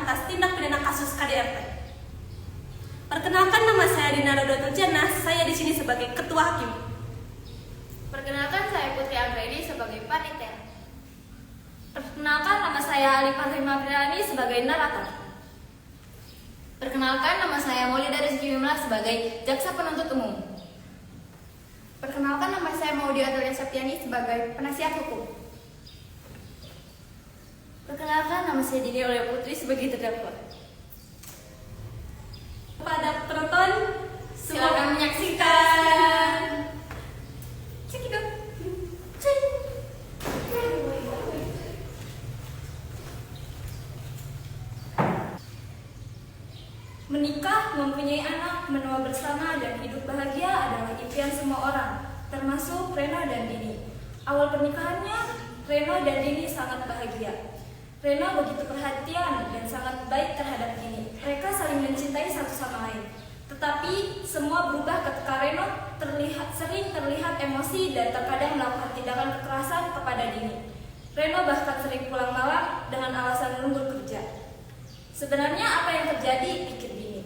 atas tindak pidana kasus KDRT. Perkenalkan, nama saya Dina Rodoto Jana, saya di sini sebagai Ketua Hakim. Perkenalkan, saya Putri Anggraini sebagai panitia. Perkenalkan, nama saya Ali Fatimah Priani sebagai narator. Perkenalkan, nama saya Maulida Rizky Mimlah sebagai jaksa penuntut umum. Perkenalkan, nama saya Maudi Adalia Septiani sebagai penasihat hukum. Perkenalkan, nama saya Dini Oleh Putri sebagai terdakwa. Kepada penonton, Silakan menyaksikan. Cekidot. Menikah, mempunyai anak, menua bersama, dan hidup bahagia adalah impian semua orang, termasuk Reno dan Dini. Awal pernikahannya, Reno dan Dini sangat bahagia. Reno begitu perhatian dan sangat baik terhadap Dini. Mereka saling mencintai satu sama lain. Tetapi semua berubah ketika Reno sering terlihat emosi dan terkadang melakukan tindakan kekerasan kepada Dini. Reno bahkan sering pulang malam dengan alasan lembur kerja. Sebenarnya apa yang terjadi, pikir Dini.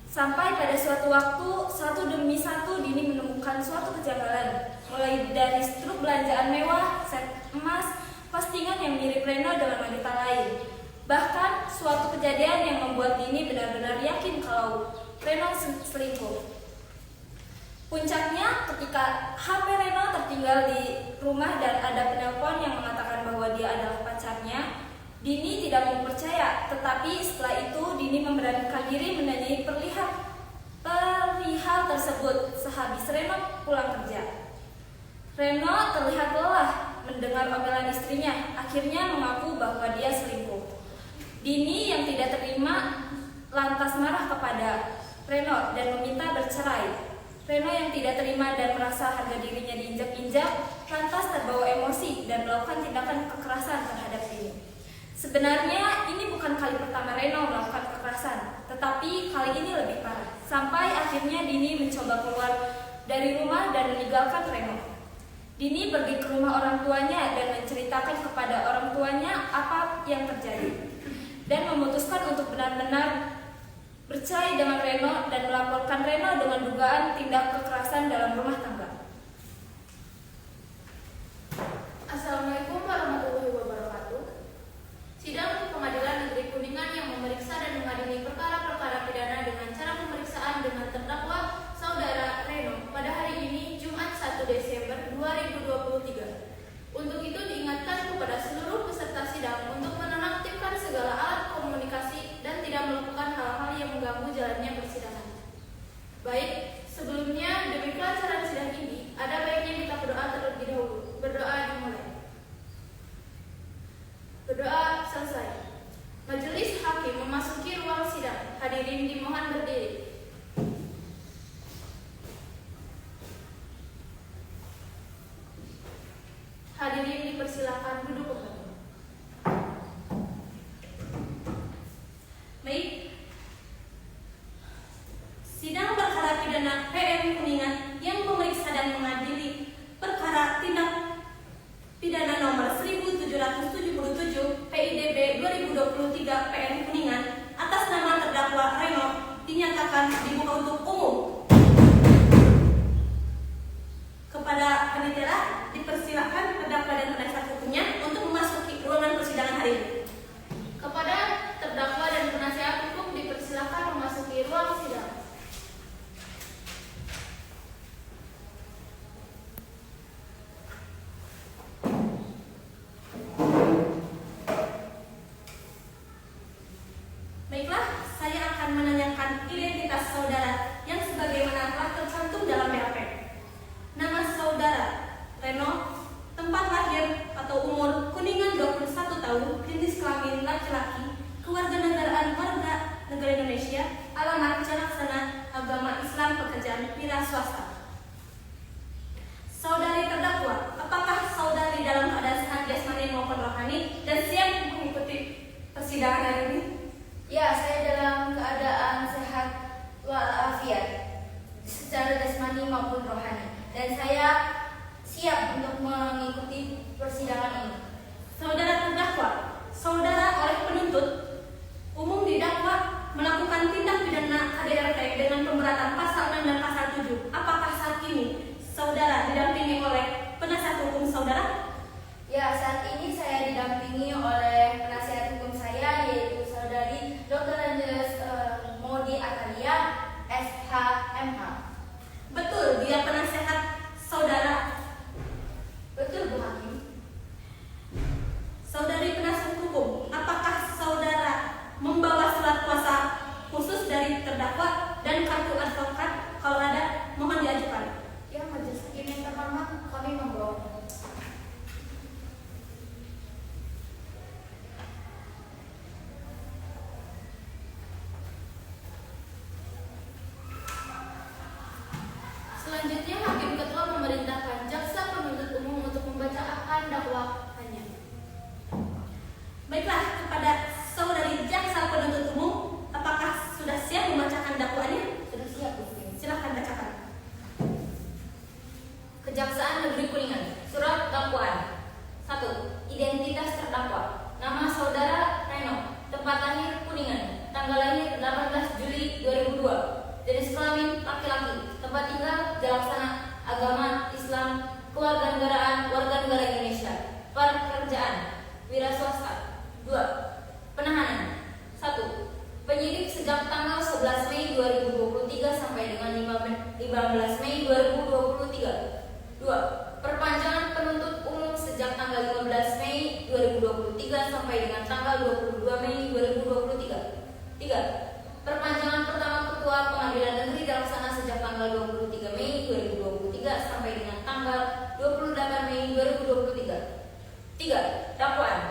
Sampai pada suatu waktu, satu demi satu Dini menemukan suatu kejanggalan. Mulai dari struk belanjaan mewah, set emas, postingan yang mirip Reno dengan wanita lain. Bahkan suatu kejadian yang membuat Dini benar-benar yakin kalau Reno selingkuh. Puncaknya ketika HP Reno tertinggal di rumah dan ada penelpon yang mengatakan bahwa dia adalah pacarnya. Dini tidak mau percaya, tetapi setelah itu Dini memberanikan diri menanyai perihal tersebut sehabis Reno pulang kerja. Reno terlihat lelah mendengar omelan istrinya, akhirnya mengaku bahwa dia selingkuh. Dini yang tidak terima lantas marah kepada Reno dan meminta bercerai. Reno yang tidak terima dan merasa harga dirinya diinjak-injak lantas terbawa emosi dan melakukan tindakan kekerasan terhadap Dini. Sebenarnya ini bukan kali pertama Reno melakukan kekerasan, tetapi kali ini lebih parah. Sampai akhirnya Dini mencoba keluar dari rumah dan meninggalkan Reno. Dini pergi ke rumah orang tuanya dan menceritakan kepada orang tuanya apa yang terjadi, dan memutuskan untuk benar-benar bercerai dengan Reno dan melaporkan Reno dengan dugaan tindak kekerasan dalam rumah tangga. Assalamualaikum warahmatullahi wabarakatuh. Sidang Pengadilan Negeri Kuningan yang memeriksa dan mengadili perkara-perkara pidana dengan cara pemeriksaan dengan terdakwa saudara Reno pada hari ini Jumat 1 Desember 2023. Untuk itu diingatkan kepada seluruh peserta sidang untuk menonaktifkan segala alat komunikasi dan tidak melakukan hal-hal yang mengganggu jalannya persidangan. Baik, sebelumnya demi kelancaran sidang ini ada baiknya kita berdoa terlebih dahulu. Berdoa dimulai. Berdoa selesai. Majelis hakim memasuki ruang sidang. Hadirin dimohon berdiri. Hadirin dipersilakan duduk kembali. Baik. Sidang perkara pidana PM Kuningan yang memeriksa dan mengadili perkara tindak pidana nomor 1777 PIDB 2023 PM Kuningan atas nama terdakwa Reno dinyatakan dibuka untuk umum. Kepada panitia dipersilakan terdakwa dan penasihat hukumnya untuk memasuki ruangan persidangan hari ini. Kepada terdakwa dan penasihat hukum dipersilakan memasuki ruang sidang. Baiklah, saya akan menanyakan identitas saudara yang sebagaimana telah tercantum dalam BAP. Nama saudara Reno, tempat lahir atau umur Kuningan 21 tahun, jenis kelamin laki-laki, kewarganegaraan warga negara Indonesia, alamat Calaksana, agama Islam, pekerjaan wira swasta. Saudari terdakwa, apakah saudari dalam keadaan sehat jasmani maupun rohani dan siap mengikuti persidangan hari ini? Ya, saya dalam keadaan sehat walafiat secara jasmani maupun rohani, dan saya siap untuk mengikuti persidangan ini. Saudara terdakwa, saudara oleh penuntut lahir Kuningan, tanggal lahir 18 Juli 2002, jenis kelamin laki-laki, tempat tinggal Jalaksana, agama Islam, kewarganegaraan warga negara Indonesia, pekerjaan wira swasta. 2. Penahanan. 1. Penyidik sejak tanggal 11 Mei 2023 sampai dengan 15 Mei 2023. 2. Perpanjangan penuntut umum sejak tanggal 15 Mei 2023 sampai dengan tanggal 22 Mei 2023. 3. Perpanjangan pertama Ketua Pengadilan Negeri Jalaksana sejak tanggal 23 Mei 2023 sampai dengan tanggal 28 Mei 2023. 3. Dakwaan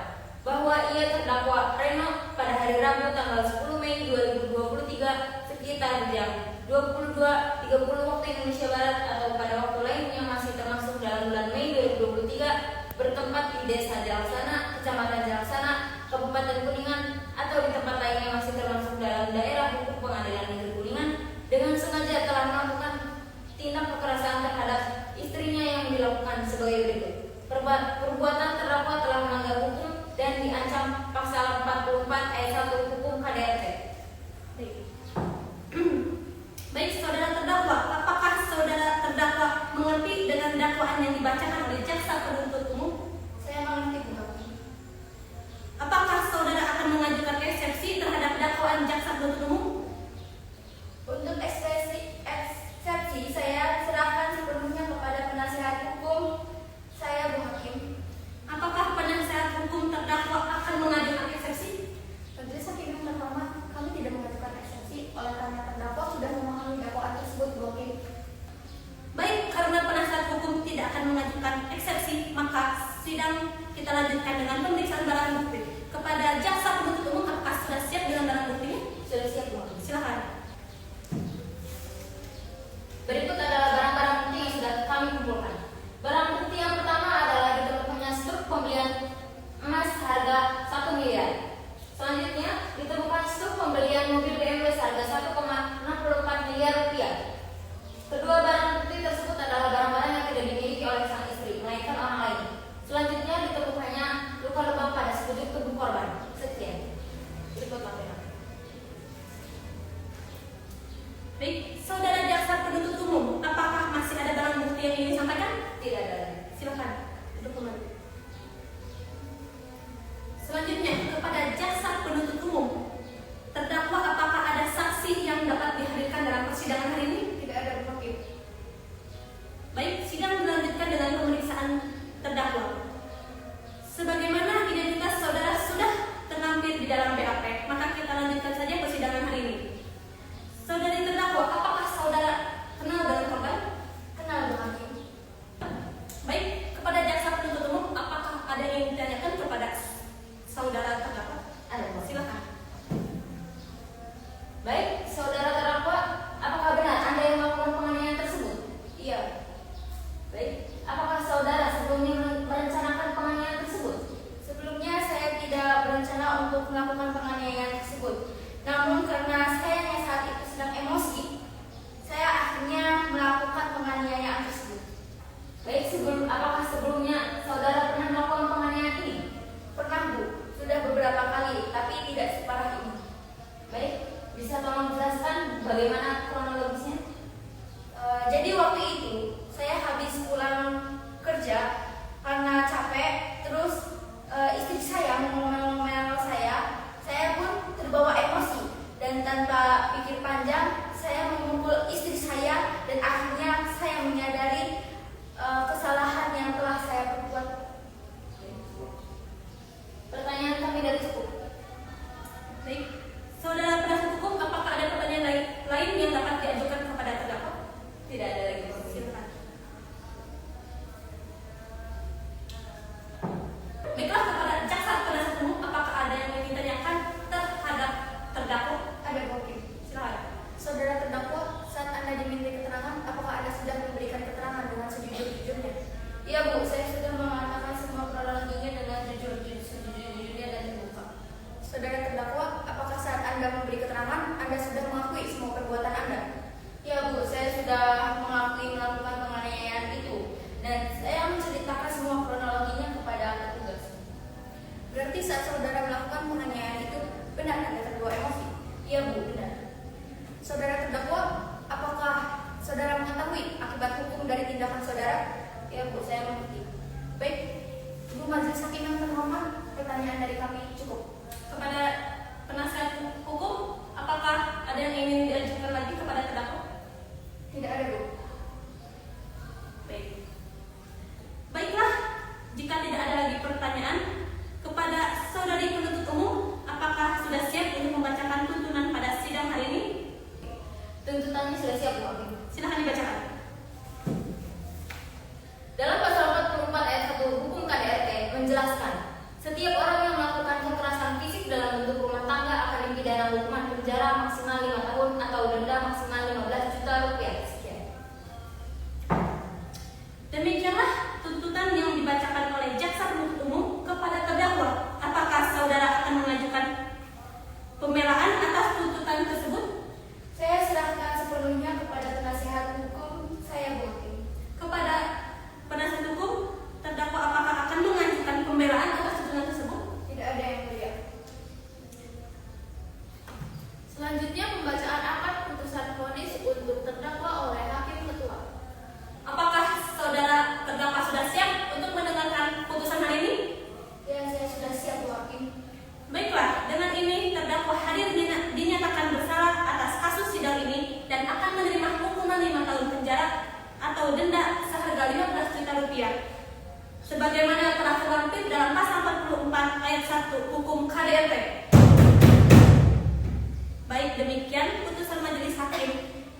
bahwa ia terdakwa Reno pada hari Rabu tanggal 10 Mei 2023 sekitar jam 22.30 waktu Indonesia Barat atau pada waktu lain yang masih termasuk dalam bulan Mei 2023 bertempat di Desa Jalaksana, Kecamatan Jalaksana, Kabupaten Kuningan atau di tempat lain yang masih termasuk dalam daerah hukum Pengadilan Negeri Kuningan dengan sengaja telah melakukan tindak kekerasan terhadap istrinya yang dilakukan sebagai berikut. Perbuatan terdakwa telah melanggar hukum dan diancam pasal 44 ayat 1 hukum KDRT. Baik, saudara terdakwa, apakah saudara terdakwa mengerti dengan dakwaan yang dibacakan oleh jaksa penuntut umum? Saya mengerti, Bu Hakim. Apakah saudara akan mengajukan eksepsi terhadap dakwaan jaksa penuntut umum? Untuk eksepsi saya serahkan sepenuhnya kepada penasihat hukum saya, Bu Hakim. Apakah penasihat hukum terdakwa akan mengajukan eksepsi? Majelis Hakim yang terhormat, kami tidak mengajukan eksepsi oleh karena terdakwa sudah memahami dakwaan tersebut, Bu Hakim. Baik, karena penasihat hukum tidak akan mengajukan eksepsi, maka sidang kita lanjutkan dengan pemeriksaan barang bukti. Kepada jaksa penuntut umum, apakah sudah siap dengan barang buktinya? Sudah siap, Bu Hakim. Silakan. Berikut adalah barang-barang bukti yang sudah kami kumpulkan. Barang bukti yang pertama adalah ditemukannya stuk pembelian emas harga 1 miliar. Selanjutnya ditemukan stuk pembelian mobil BMW seharga 1,64 miliar rupiah. Kedua barang bukti tersebut adalah barang-barang yang tidak dimiliki oleh sang istri, melainkan orang lain. Selanjutnya ditemukannya luka lebam pada sekujur tubuh korban. Sekian. Berikut laporan. Baik, saudara jaksa penuntut umum, apakah masih ada barang bukti yang ingin disampaikan? Tidak ada lagi. Silakan duduk kembali. Selanjutnya kepada jaksa penuntut umum, terdakwa apakah ada saksi yang dapat dihadirkan dalam persidangan hari ini? Tidak ada, Bu Hakim. Baik, sidang dilanjutkan dengan pemeriksaan terdakwa. Sebagaimana identitas saudara sudah terlampir di dalam BAP, maka kita lanjutkan saja persidangan hari ini. Saudari terdakwa, apakah saudara kenal dengan korban? Kenal, Bu Hakim. Baik, kepada jaksa penuntut umum, apakah ada yang ditanyakan kepada saudara terdakwa? Ada, Bu Hakim. Silakan. Baik, saudara terdakwa, apakah benar Anda yang melakukan penganiayaan tersebut? Iya. Baik, apakah saudara sebelumnya merencanakan penganiayaan tersebut? Sebelumnya saya tidak berencana untuk melakukan penganiayaan tersebut. Namun karena sayangnya saat itu sedang emosi, saya akhirnya melakukan penganiayaan tersebut. Baik, apakah sebelumnya saudara pernah melakukan penganiayaan ini? Pernah, Bu. Sudah beberapa kali, tapi tidak separah ini. Baik, bisa tolong jelaskan bagaimana kronologisnya? Jadi waktu itu saya habis pulang kerja karena capek, terus istri saya mengomel-ngomel saya pun terbawa emosi dan tanpa pikir panjang saya memukul istri saya dan akhirnya saya menyadari kesalahan yang telah saya perbuat. Pertanyaan kami dari cukup. Baik, saudara penasihat hukum, apakah ada pertanyaan lain yang dapat diajukan kepada terdakwa? Tidak ada lagi. Silakan. Baiklah, kepada jaksa penasihat umum, apakah ada yang ingin ditanyakan terhadap terdakwa? Ada, Bu Hakim. Silakan. Saudara terdakwa, saat Anda diminta keterangan, apakah Anda sudah memberikan keterangan dengan sejujur-jujurnya? Iya, Bu, saya sudah mengatakan semua kronologinya dengan sejujur-jujurnya dan terbuka. Saudara terdakwa, apakah saat Anda memberikan Ya Bu, saya mengerti. Baik, Ibu Majelis Hakim yang terhormat, pertanyaan dari kami cukup. Kepada penasihat hukum, apakah ada yang ingin diajukan lagi kepada terdakwa? Tidak ada, Bu. Baik. Baiklah, jika tidak ada lagi pertanyaan kepada saudari penuntut umum, apakah sudah siap untuk membacakan tuntunan pada sidang hari ini? Tuntutannya sudah siap, Bu Hakim. Silahkan dibacakan. Dalam pasal 44 ayat 1 Hukum KDRT menjelaskan, setiap orang yang melakukan kekerasan fisik dalam bentuk rumah tangga akan dipidana hukuman penjara maksimal 5 tahun atau denda maksimal 15 juta rupiah. Sekian. Demikianlah tuntutan yang dibacakan oleh jaksa penuntut umum kepada terdakwa. Apakah saudara akan mengajukan pembelaan atas tuntutan tersebut? Saya serahkan sepenuhnya kepada penasihat hukum saya, Bu Hakim. Kepada penasihat hukum, terdakwa apakah akan mengajukan pembelaan atas tuntutan tersebut? Tidak ada yang mulia. Selanjutnya pembacaan akad putusan vonis untuk terdakwa oleh Hakim Ketua. Apakah saudara terdakwa sudah siap untuk mendengarkan putusan hari ini? Ya, saya sudah siap, Bu Hakim. Baiklah, dengan ini terdakwa hadir dinyatakan bersalah atas kasus sidang ini dan akan menerima hukuman 5 tahun penjara atau denda seharga 15 juta rupiah. Sebagaimana telah terlampir dalam pasal 44 ayat 1 Hukum KDRT. Baik, demikian putusan majelis hakim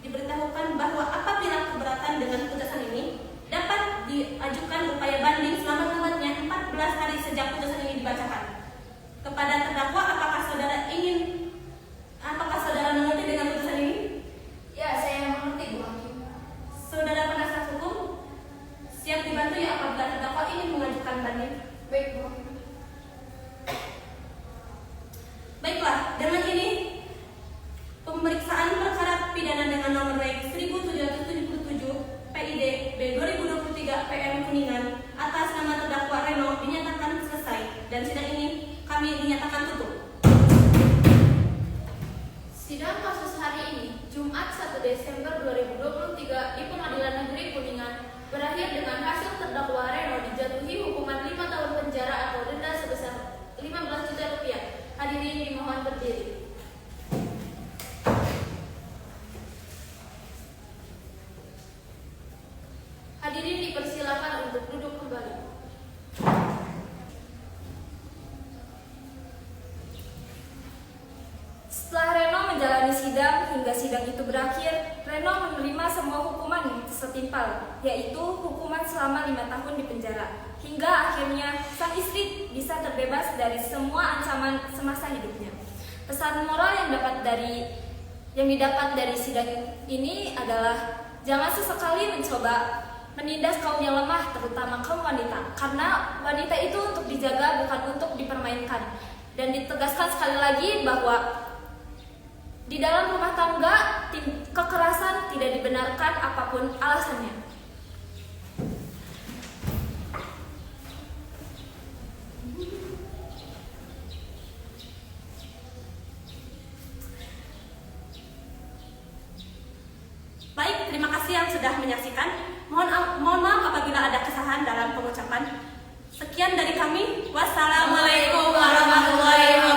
diberitahukan bahwa apabila keberatan dengan putusan ini dapat diajukan upaya banding selama-lamanya 14 hari sejak putusan ini dibacakan. Kepada terdakwa, apakah saudara mengerti dengan putusan ini? Ya, saya mengerti, Bu Hakim. Saudara penasihat hukum siap dibantu ya apabila terdakwa ingin mengajukan banding. Baik, Bu Hakim. Baiklah, dengan ini pemeriksaan perkara pidana dengan nomor REG 1777 PID B2023 PM Kuningan atas nama terdakwa Reno dinyatakan selesai dan sidang ini kami dinyatakan tutup. Sidang kasus hari ini, Jumat 1 Desember 2023 di Pengadilan Negeri Kuningan berakhir dengan hasil terdakwa Reno dijatuhi hukuman 5 tahun penjara atau denda sebesar 15 juta rupiah. Hadirin dimohon berdiri. Hadirin dipersilakan untuk duduk kembali. Setelah Reno menjalani sidang hingga sidang itu berakhir, Reno menerima semua hukuman yang setimpal, yaitu hukuman selama 5 tahun di penjara. Hingga akhirnya sang istri bisa terbebas dari semua ancaman semasa hidupnya. Pesan moral yang didapat dari sidang ini adalah jangan sesekali mencoba menindas kaum yang lemah, terutama kaum wanita, karena wanita itu untuk dijaga bukan untuk dipermainkan. Dan ditegaskan sekali lagi bahwa di dalam rumah tangga kekerasan tidak dibenarkan apapun alasannya. Baik, terima kasih yang sudah menyaksikan. Mohon maaf apabila ada kesalahan dalam pengucapan. Sekian dari kami. Wassalamualaikum warahmatullahi wabarakatuh.